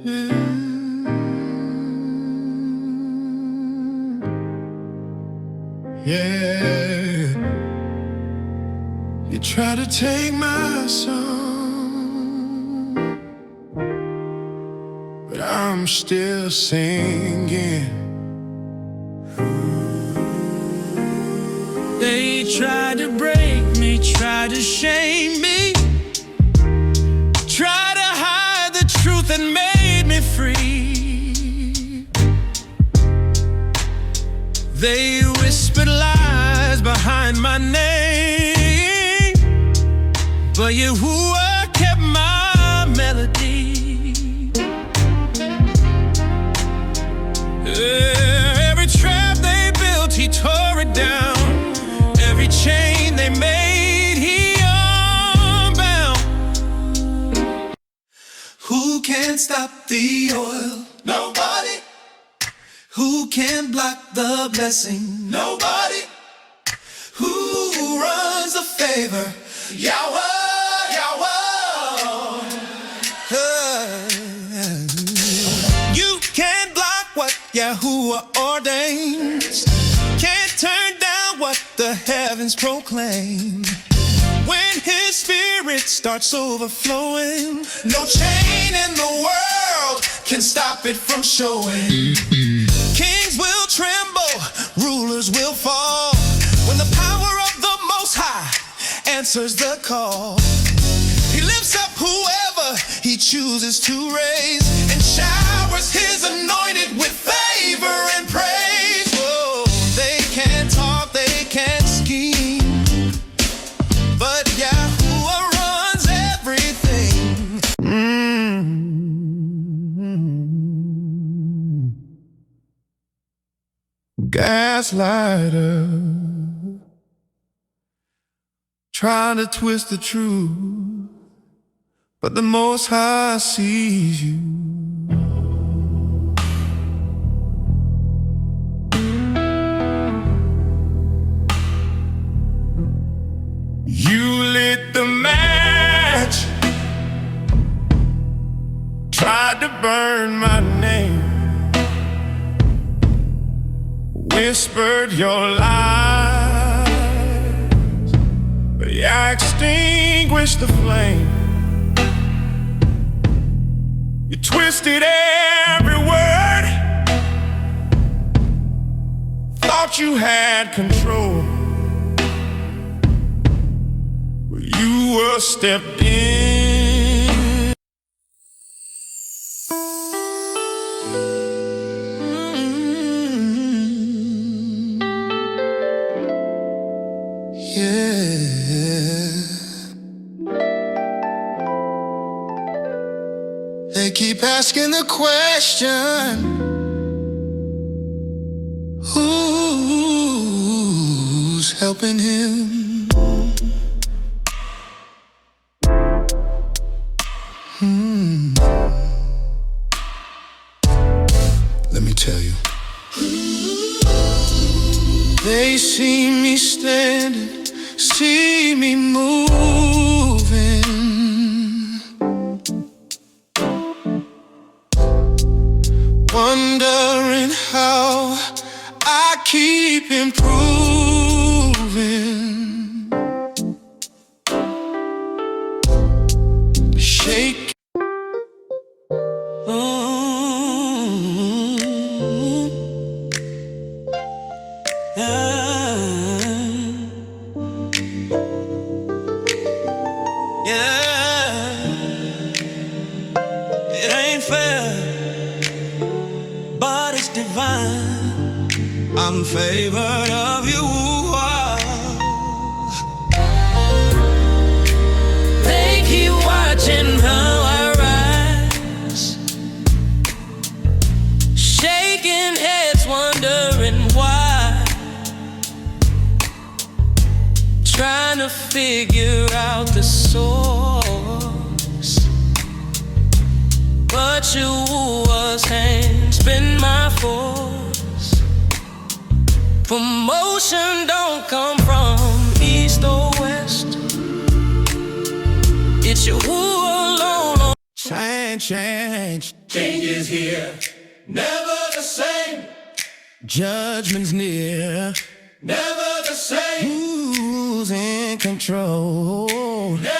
Yeah, you try to take my song, but I'm still singing. They tried to break me, tried to shame me, tried to hide the truth that made me free. They whispered lies behind my name, but Yahuah kept my melody. Every trap they built, he tore it down. Every chain they made, he unbound. Who can stop the oil? Nobody. Who can block the blessing? Nobody. Who runs the favor? Yahuah, Yahuah. You can't block what Yahuah ordains. Can't turn down what the heavens proclaim. When his spirit starts overflowing, no chain in the world can stop it from showing. Kings will tremble, rulers will fall, when the power of the Most High answers the call. He lifts up whoever he chooses to raise, and showers his anointed with favor and praise. Oh, they can't talk, they can't scheme, but Yahuah runs everything. Gaslighter, trying to twist the truth, but the Most High sees you. You lit the match, tried to burn my name, whispered your lies, but I extinguished the flame. You twisted every word, thought you had control, but you were stepped in. They keep asking the question, who's helping him? Let me tell you. They see me standing, see me moving, wondering how I keep improving. Shake. It ain't fair, but it's divine. I'm favored of you. They keep watching how I rise, shaking heads, wondering why, trying to figure out the source. But Yahuah's hands been my force. Promotion don't come from east or west. It's Yahuah alone. Change, Change is here, never the same. Judgment's near, never the same. Who's in control? Never